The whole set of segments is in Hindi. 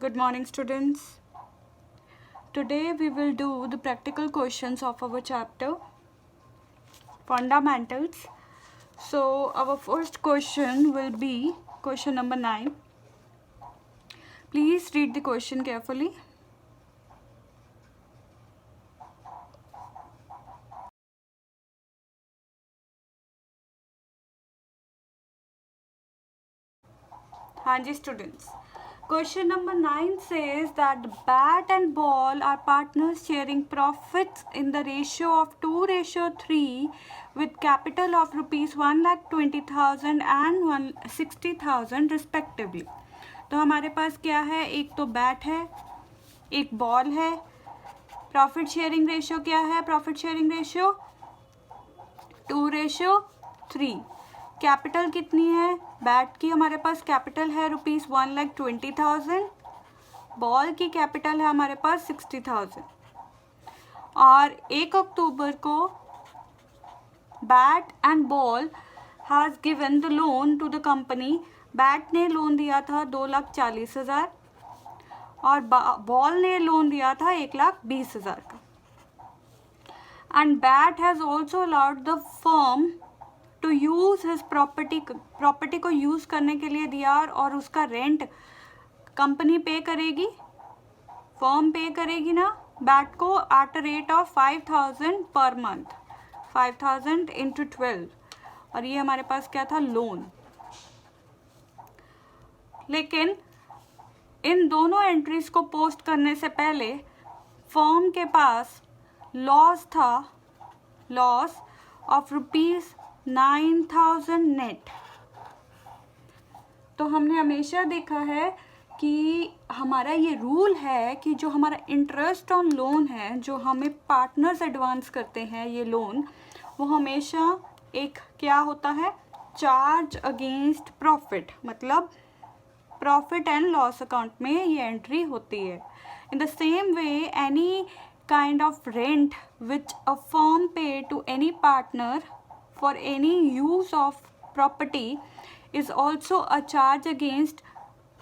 Good morning, students. Today we will do the practical questions of our chapter Fundamentals. So our first question will be question number 9. Please read the question carefully. Hanji students. Question number 9 says that bat and ball are partners sharing profits in the ratio of 2:3 with capital of rupees 1,20,000 and 160,000 respectively. तो हमारे पास क्या है, एक तो बैट है, एक बॉल है. प्रॉफिट शेयरिंग रेशियो क्या है? Profit sharing ratio 2:3. कैपिटल कितनी है? बैट की हमारे पास कैपिटल है रुपीज़ 1,20,000. बॉल की कैपिटल है हमारे पास 60,000. और 1 अक्टूबर को bat and ball has given the loan to the company. Bat ने लोन दिया था 2,40,000 और बॉल ने लोन दिया था 1,20,000 का. And bat has also allowed the firm to use his property को यूज़ करने के लिए दिया और उसका रेंट कंपनी पे करेगी, फर्म पे करेगी ना बैट को at a rate of 5,000 per month. 5,000 into 12. और ये हमारे पास क्या था? लोन. लेकिन इन दोनों एंट्रीज को पोस्ट करने से पहले फर्म के पास लॉस था, लॉस ऑफ रुपीज़ 9,000 नेट. तो हमने हमेशा देखा है कि हमारा ये रूल है कि जो हमारा इंटरेस्ट ऑन लोन है, जो हमें पार्टनर्स एडवांस करते हैं ये लोन, वो हमेशा एक क्या होता है? Charge against profit. मतलब प्रॉफिट एंड लॉस अकाउंट में ये एंट्री होती है. In the same way any kind of rent which a firm pay to any partner for any use of property is also a charge against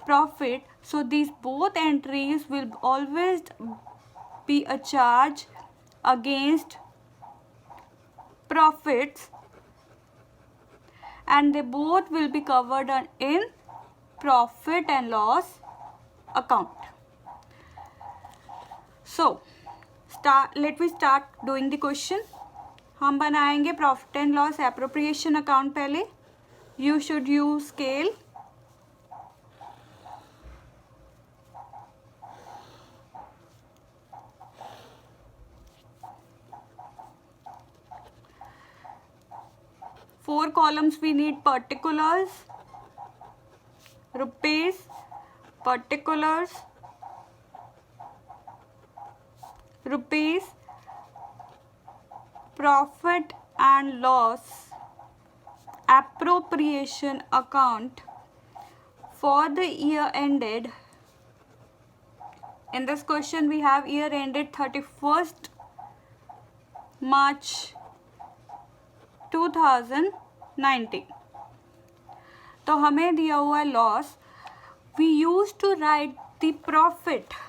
profit. So these both entries will always be a charge against profits and they both will be covered in profit and loss account. So let me start doing the question. हम बनाएंगे profit and loss appropriation account. पहले you should use scale. Four columns we need. Particulars, rupees, particulars, rupees, profit and loss appropriation account for the year ended. In this question we have year ended 31st March 2019. तो हमें दिया हुआ है loss. we used to write the profit.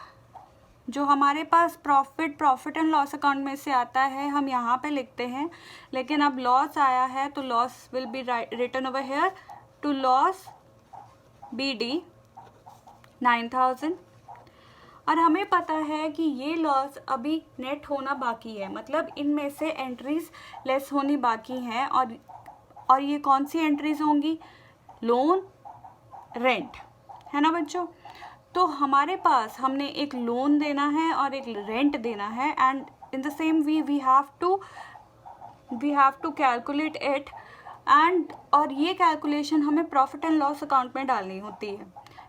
जो हमारे पास प्रॉफिट एंड लॉस अकाउंट में से आता है हम यहाँ पे लिखते हैं. लेकिन अब लॉस आया है तो loss will be written over here to loss BD 9,000. और हमें पता है कि ये लॉस अभी नेट होना बाकी है, मतलब इनमें से एंट्रीज लेस होनी बाकी हैं. और ये कौन सी एंट्रीज होंगी? लोन, रेंट, है ना बच्चों. तो हमारे पास हमने एक लोन देना है और एक रेंट देना है. And in the same way we have to calculate it. And और ये कैलकुलेशन हमें प्रॉफिट एंड लॉस अकाउंट में डालनी होती है.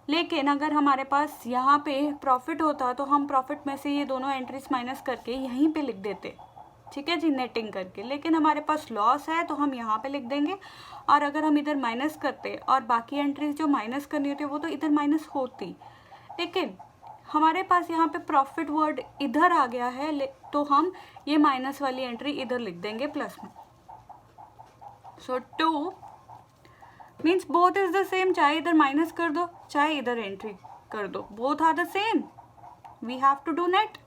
लेकिन अगर हमारे पास यहाँ पे प्रॉफिट होता तो हम प्रॉफिट में से ये दोनों एंट्रीज माइनस करके यहीं पे लिख देते, ठीक है जी, नेटिंग करके. लेकिन हमारे पास लॉस है तो हम यहाँ पे लिख देंगे. और अगर हम इधर माइनस करते और बाकी एंट्रीज जो माइनस करनी होती है वो तो इधर माइनस होती, लेकिन हमारे पास यहाँ पे प्रॉफिट वर्ड इधर आ गया है तो हम ये माइनस वाली एंट्री इधर लिख देंगे प्लस में. सो 2 means both is the same. चाहे इधर माइनस कर दो चाहे इधर एंट्री कर दो, both are the same, we have to do net.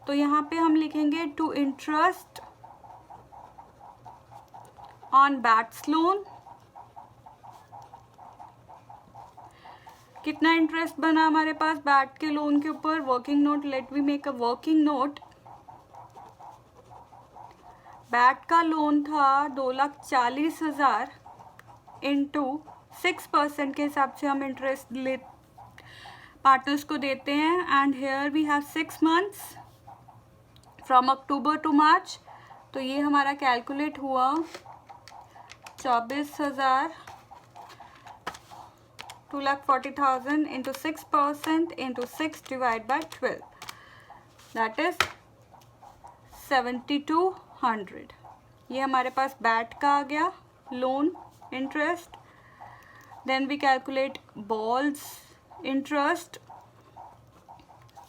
तो यहाँ पे हम लिखेंगे to interest on bat's loan. कितना इंटरेस्ट बना हमारे पास बैट के लोन के ऊपर? Working note, let we make a working note. Bat का लोन था 2,40,000 इंटू 6% के हिसाब से हम इंटरेस्ट ले पार्टनर्स को देते हैं। And here we have 6 months from October to March. तो ये हमारा कैलकुलेट हुआ 24,000 2,40,000 into 6% into 6 divide by 12, that is 7,200। ये हमारे पास बैट का आ गया loan interest. Then we calculate Ball's interest.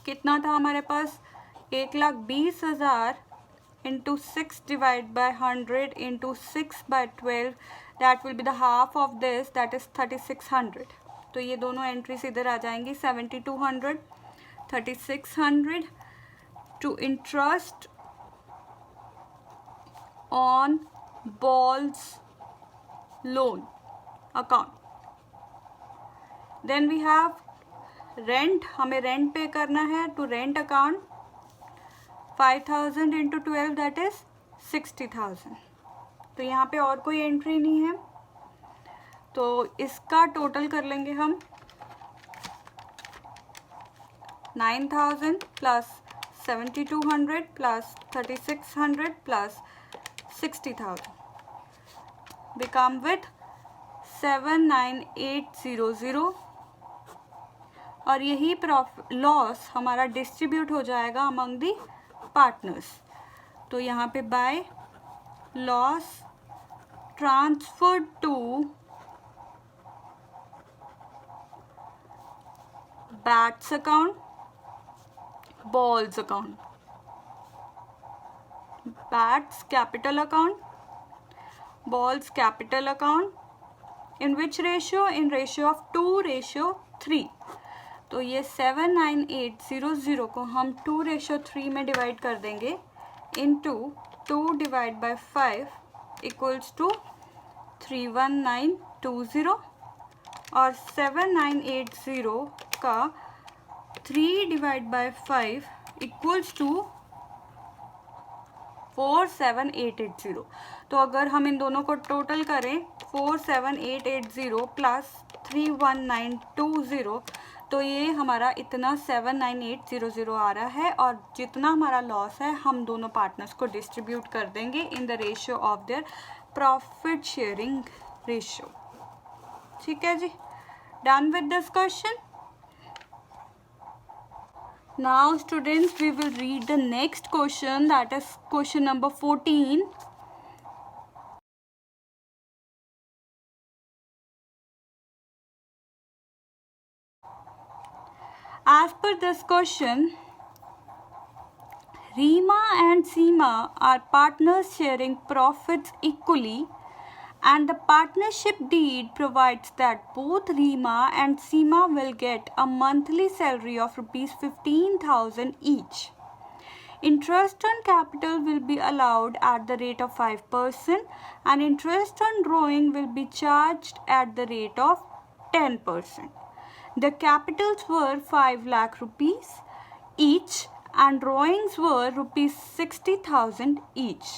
कितना था हमारे पास? 1,20,000 into 6 divide by 100 into 6 by 12, that will be the half of this, that is 3,600। तो ये दोनों एंट्रीज इधर आ जाएंगी, 7,200 3,600 to interest on ball's loan account. Then we have rent, हमें रेंट पे करना है to rent account 5,000 into 12, that is 60,000। तो यहाँ पे और कोई एंट्री नहीं है, तो इसका टोटल कर लेंगे हम 9,000 plus 7,200 plus 3,600 plus 60,000, we come with 7,9,800। और यही लॉस हमारा डिस्ट्रीब्यूट हो जाएगा अमंग दी पार्टनर्स। तो यहाँ पे by loss transfer to bat's account, ball's account, bat's capital account, balls capital account, in which ratio? In ratio of 2:3। तो ये 7,9,800 को हम 2:3 में डिवाइड कर देंगे into 2 divide by 5 equals to 3,1920। और 7,9,800 का 3 डिवाइड बाय 5 इक्वल्स टू 4,7,880। तो अगर हम इन दोनों को टोटल करें 4,7,880 प्लस 3,1920, तो ये हमारा इतना 7,9,800 आ रहा है। और जितना हमारा लॉस है हम दोनों पार्टनर्स को डिस्ट्रीब्यूट कर देंगे in the ratio of their profit sharing ratio. ठीक है जी, done with this question. Now students, we will read the next question, that is question number 14. As per this question, Reema and Seema are partners sharing profits equally, and the partnership deed provides that both Reema and Seema will get a monthly salary of rupees 15,000 each. Interest on capital will be allowed at the rate of 5%, and interest on drawing will be charged at the rate of 10%. The capitals were 5 lakh rupees each and drawings were rupees 60,000 each.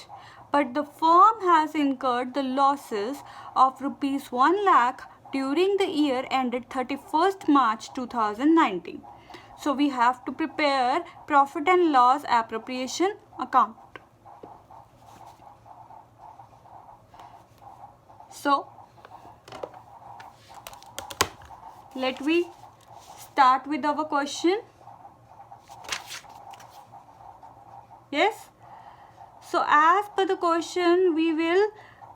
But the firm has incurred the losses of rupees 1 lakh during the year ended 31st March 2019. So we have to prepare profit and loss appropriation account. So let we start with our question. Yes. So as per the question, we will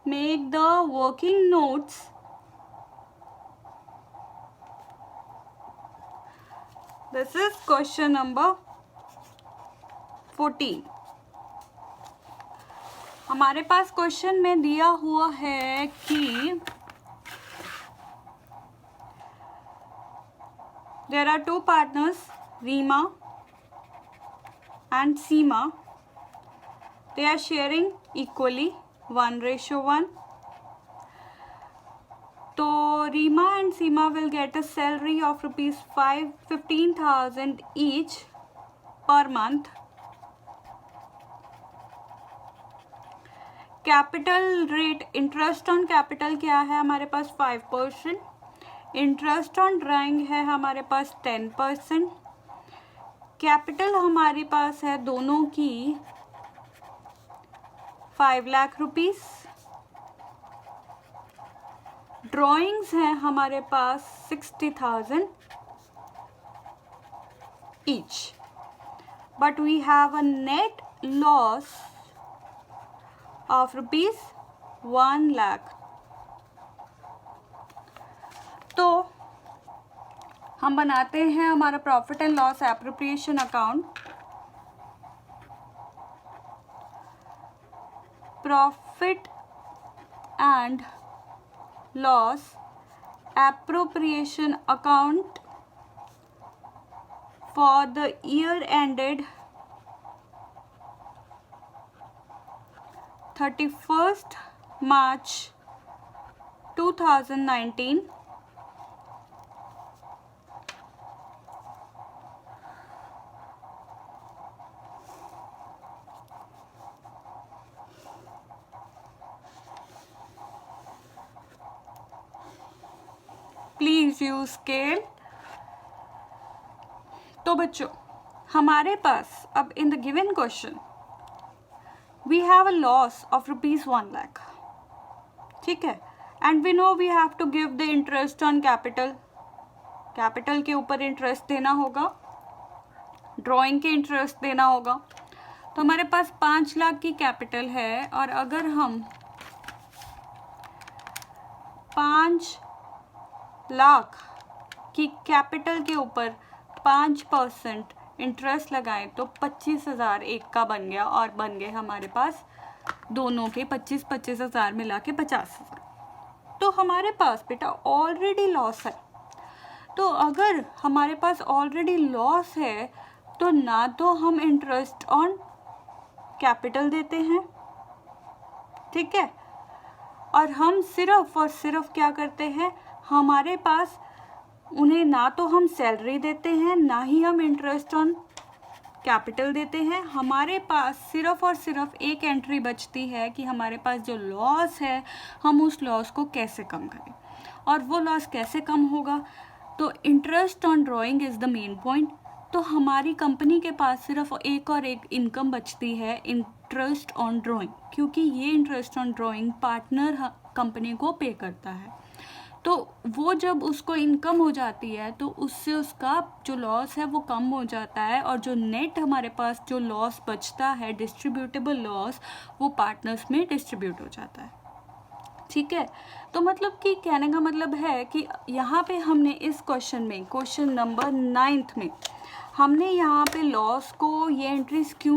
make the working notes. This is question number 14. हमारे पास क्वेश्चन में दिया हुआ है कि there are two partners, Rima and Seema. They are sharing equally 1:1. So Rima and Seema will get a salary of rupees 15,000 each per month. Capital rate, interest on capital क्या है हमारे पास 5%, इंटरेस्ट ऑन ड्राइंग है हमारे पास 10%, कैपिटल हमारे पास है दोनों की 5 लाख रुपीस, ड्राइंग्स हैं हमारे पास 60,000 each, but we have a net loss of rupees 1 lakh. तो हम बनाते हैं हमारा profit and loss appropriation account. Profit and loss appropriation account for the year ended 31st March 2019. Please use scale. तो बच्चों हमारे पास अब in the given question we have a loss of rupees 1 lakh. ठीक है, and we know we have to give the interest on capital. Capital के ऊपर इंटरेस्ट देना होगा, ड्राइंग के इंटरेस्ट देना होगा. तो हमारे पास 5 लाख की कैपिटल है और अगर हम 5 लाख की कैपिटल के ऊपर 5% इंटरेस्ट लगाएं तो 25,000 एक का बन गया और बन गए हमारे पास दोनों के 25,000 मिला के 50,000. तो हमारे पास बेटा ऑलरेडी लॉस है. तो अगर हमारे पास ऑलरेडी लॉस है तो ना तो हम इंटरेस्ट ऑन कैपिटल देते हैं, ठीक है, और हम सिर्फ और सिर्फ क्या करते हैं, हमारे पास उन्हें ना तो हम सैलरी देते हैं ना ही हम इंटरेस्ट ऑन कैपिटल देते हैं. हमारे पास सिर्फ और सिर्फ एक एंट्री बचती है कि हमारे पास जो लॉस है हम उस लॉस को कैसे कम करें. और वो लॉस कैसे कम होगा, तो interest on drawing is the main point. तो हमारी कंपनी के पास सिर्फ एक और एक इनकम बचती है, इंटरेस्ट ऑन ड्राइंग, क्योंकि ये interest on drawing partner company को पे करता है. तो वो जब उसको इनकम हो जाती है तो उससे उसका जो लॉस है वो कम हो जाता है और जो नेट हमारे पास जो लॉस बचता है डिस्ट्रीब्यूटेबल लॉस वो पार्टनर्स में डिस्ट्रीब्यूट हो जाता है. ठीक है, तो मतलब कि कहने का मतलब है कि यहाँ पे हमने इस क्वेश्चन में, क्वेश्चन नंबर 9 में हमने यहाँ पे लॉस को ये एंट्रीज क्यों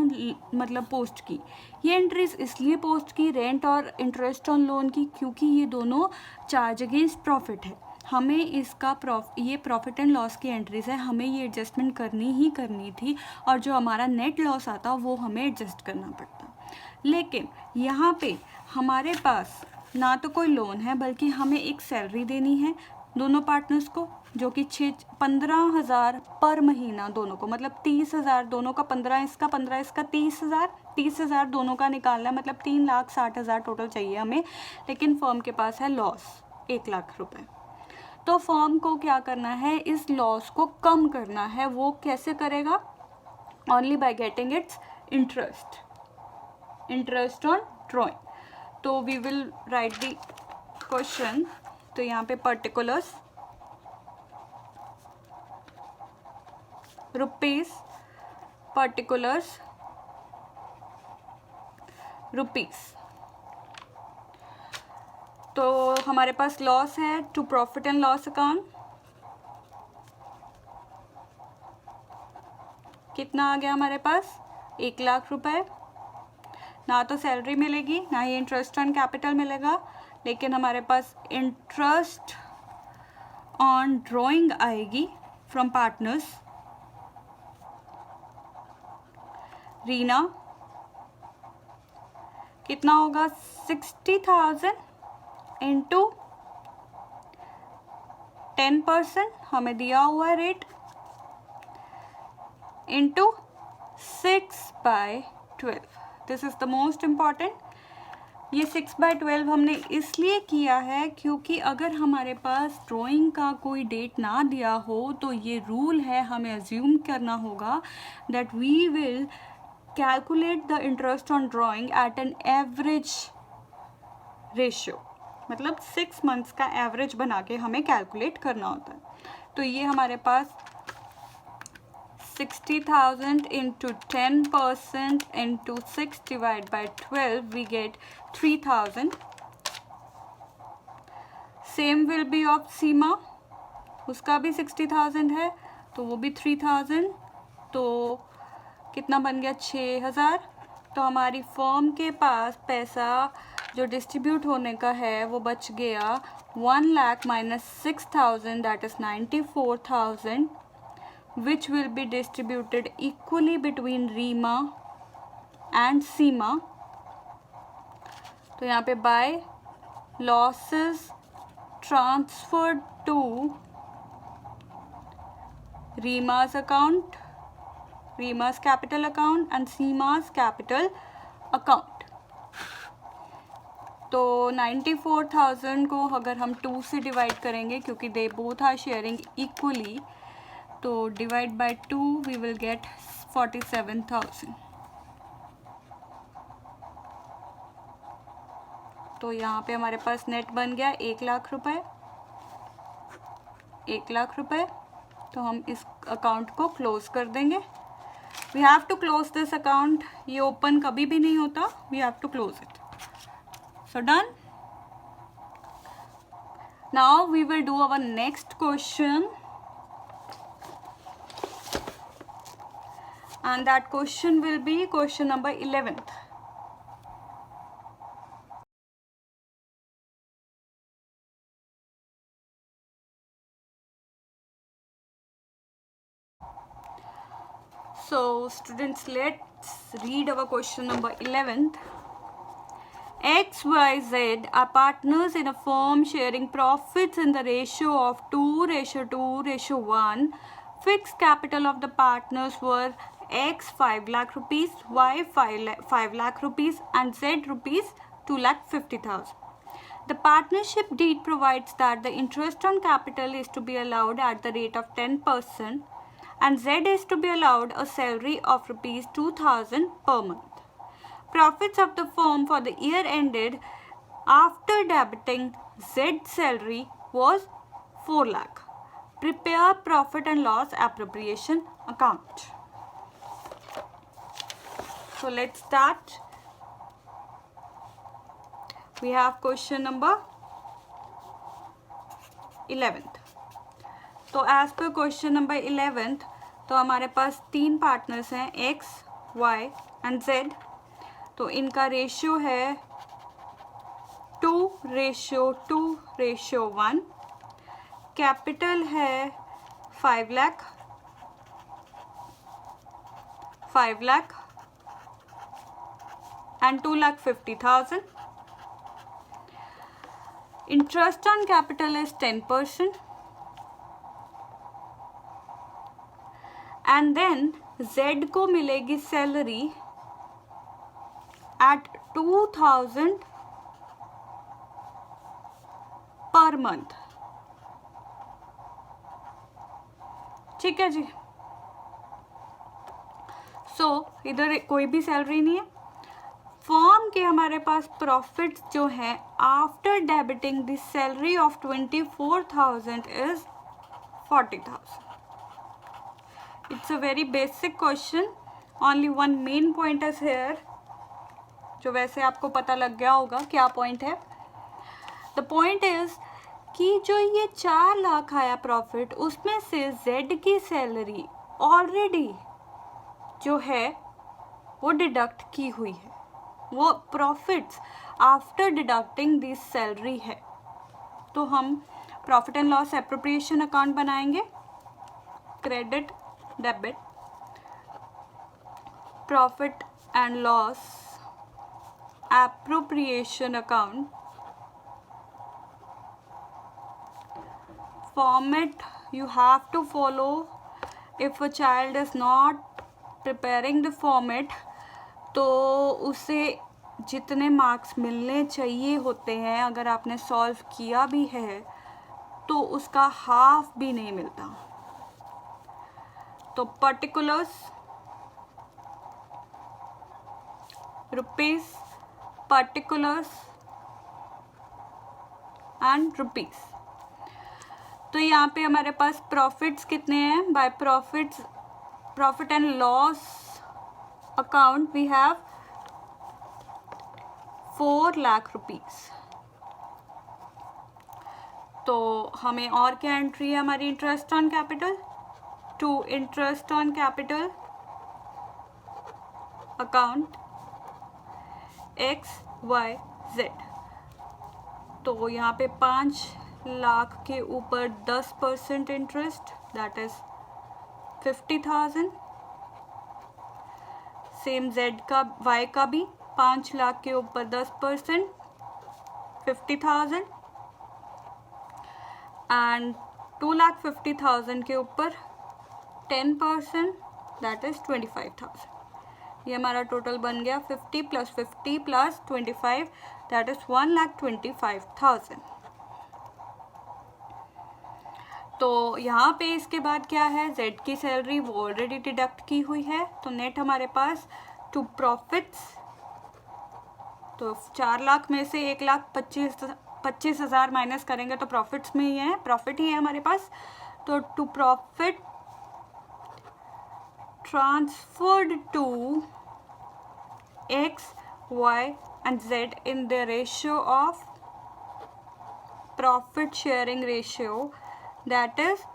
मतलब पोस्ट की. ये एंट्रीज इसलिए पोस्ट की रेंट और इंटरेस्ट ऑन लोन की, क्योंकि ये दोनों चार्ज अगेंस्ट प्रॉफिट है. हमें इसका ये प्रॉफिट एंड लॉस की एंट्रीज है, हमें ये एडजस्टमेंट करनी ही करनी थी और जो हमारा नेट लॉस आता वो हमें एडजस्ट करना पड़ता. लेकिन यहाँ पे हमारे पास ना तो कोई लोन है बल्कि हमें एक सैलरी देनी है दोनों पार्टनर्स को, जो कि 15,000 पर महीना दोनों को, मतलब 30,000 दोनों का, 15 इसका 15 इसका 30,000 दोनों का निकालना है, मतलब 3,60,000 टोटल चाहिए हमें. लेकिन फर्म के पास है लॉस 1 लाख रुपए. तो फर्म को क्या करना है, इस लॉस को कम करना है. वो कैसे करेगा, only by getting its interest on drawing. तो we will write the question. तो यहाँ पे पर्टिकुलर्स रुपीस, पर्टिकुलर्स रुपीस. तो हमारे पास लॉस है to profit and loss account. कितना आ गया हमारे पास, 1 लाख रुपए. ना तो सैलरी मिलेगी ना ही इंटरेस्ट ऑन कैपिटल मिलेगा, लेकिन हमारे पास इंटरेस्ट ऑन ड्राइंग आएगी फ्रॉम पार्टनर्स, रीना, कितना होगा 60,000 इंटू 10%, हमें दिया हुआ है rate, into 6/12. This is the most important. ये 6/12 हमने इसलिए किया है क्योंकि अगर हमारे पास ड्राइंग का कोई डेट ना दिया हो तो ये रूल है, हमें अज्यूम करना होगा that we will calculate the interest on drawing at an average ratio. मतलब 6 मंथ्स का एवरेज बना के हमें कैलकुलेट करना होता है. तो ये हमारे पास 60,000 into 10% into 6/12 we get 3,000. Same will be of सीमा, उसका भी 60,000 है तो वो भी 3,000, तो कितना बन गया 6,000. तो हमारी फर्म के पास पैसा जो डिस्ट्रीब्यूट होने का है वो बच गया 1 lakh minus 6,000 that is 94,000, which will be distributed equally between Reema and Seema. तो यहाँ पे by losses transferred to रीमा's account, रीमा's capital account and Sima's capital account. तो 94,000 को अगर हम 2 से डिवाइड करेंगे क्योंकि they both are sharing equally, तो divide by 2 we will get 47,000. तो यहाँ पे हमारे पास नेट बन गया 1 लाख रुपए, 1 लाख रुपए. तो हम इस अकाउंट को क्लोज कर देंगे. We have to close this account. ये ओपन कभी भी नहीं होता, we have to close it. So done. Now we will do our next question. And that question will be question number 11th. So students, let's read our question number 11th. X, Y, Z are partners in a firm sharing profits in the ratio of 2:2:1. Fixed capital of the partners were X 5 lakh rupees, Y 5 lakh rupees and Z rupees 2,50,000. The partnership deed provides that the interest on capital is to be allowed at the rate of 10% and Z is to be allowed a salary of rupees 2,000 per month. Profits of the firm for the year ended after debiting Z's salary was 4 lakh. Prepare profit and loss appropriation account. So let's start. We have question number 11th. तो as per question number 11th, तो हमारे पास 3 पार्टनर्स हैं X, Y and Z. तो इनका रेशियो है 2:2:1. कैपिटल है 5 lakh and 2,50,000. Interest on capital is 10%. And then Z को मिलेगी सैलरी at 2,000 पर मंथ. ठीक है जी. इधर कोई भी सैलरी नहीं है. फर्म के हमारे पास प्रॉफिट्स जो है after debiting the salary of 24,000 is 40,000. It's a very basic question. Only one main point is here, जो वैसे आपको पता लग गया होगा. क्या पॉइंट है? द पॉइंट इज कि जो ये 4 लाख आया प्रॉफिट, उसमें से जेड की सैलरी ऑलरेडी जो है वो डिडक्ट की हुई है. वो profits after deducting this salary है. तो हम profit and loss appropriation account बनाएंगे. credit, debit, profit and loss appropriation account. Format you have to follow. If a child is not preparing the format, तो उसे जितने मार्क्स मिलने चाहिए होते हैं, अगर आपने सॉल्व किया भी है तो उसका हाफ भी नहीं मिलता. तो particulars, rupees, particulars and rupees. तो यहाँ पे हमारे पास प्रॉफिट्स कितने हैं? By profit and loss account we have 4 lakh rupees. तो हमें और क्या एंट्री है हमारी? Interest on capital. To interest on capital account XYZ. तो यहाँ पे 5 लाख के ऊपर 10% interest, that is 50,000. Same Z का, Y का भी 5 लाख के ऊपर 10%, 50,000. एंड 2,50,000 के ऊपर 10%, दैट इज 25,000. ये हमारा टोटल बन गया 50 + 50 + 25, दैट इज 1,25,000. तो यहाँ पे इसके बाद क्या है? Z की सैलरी वो ऑलरेडी डिडक्ट की हुई है. तो नेट हमारे पास टू प्रॉफिट्स, तो 4 लाख में से 1,25,000 माइनस करेंगे तो प्रॉफिट्स में ही है, प्रॉफिट ही है हमारे पास. तो to profit transferred to X, Y and Z in the ratio of profit sharing ratio, that is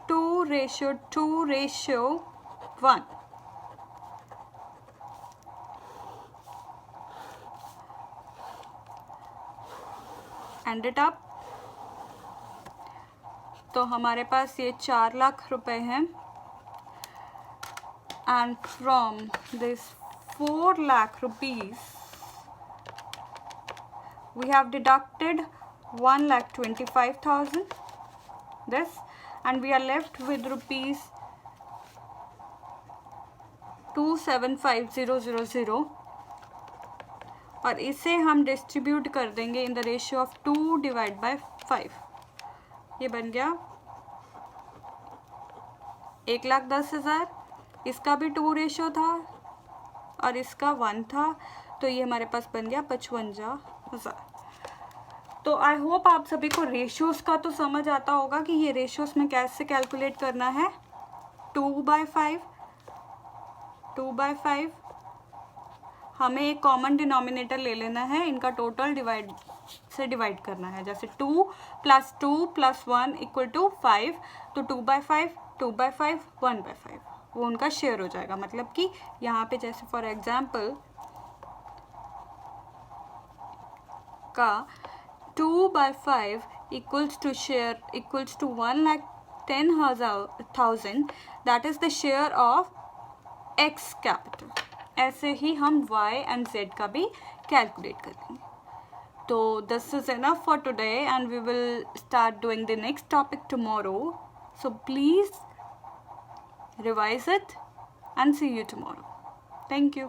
2:2:1. End it up. तो हमारे पास ये 4 लाख रुपए हैं. And from this 4 lakh rupees we have deducted 1,25,000 this, and we are left with rupees 275,000. और इसे हम डिस्ट्रीब्यूट कर देंगे इन द रेशियो ऑफ 2/5. ये बन गया 1,10,000. इसका भी 2 रेशियो था और इसका 1 था, तो ये हमारे पास बन गया 55,000. तो आई होप आप सभी को रेशियोज का तो समझ आता होगा कि ये रेशियोज में कैसे कैलकुलेट करना है. 2/5 हमें एक कॉमन डिनोमिनेटर ले लेना है, इनका टोटल डिवाइड करना है. जैसे 2 + 2 + 1 = 5, तो 2/5 2/5 1/5 वो उनका शेयर हो जाएगा. मतलब कि यहाँ पे जैसे फॉर एग्जाम्पल का 2/5 = 1,10,000, that is the share of X capital. ऐसे ही हम Y एंड Z का भी कैलकुलेट करेंगे. तो this is enough for today and we will start doing the next topic tomorrow. So please revise it and see you tomorrow. Thank you.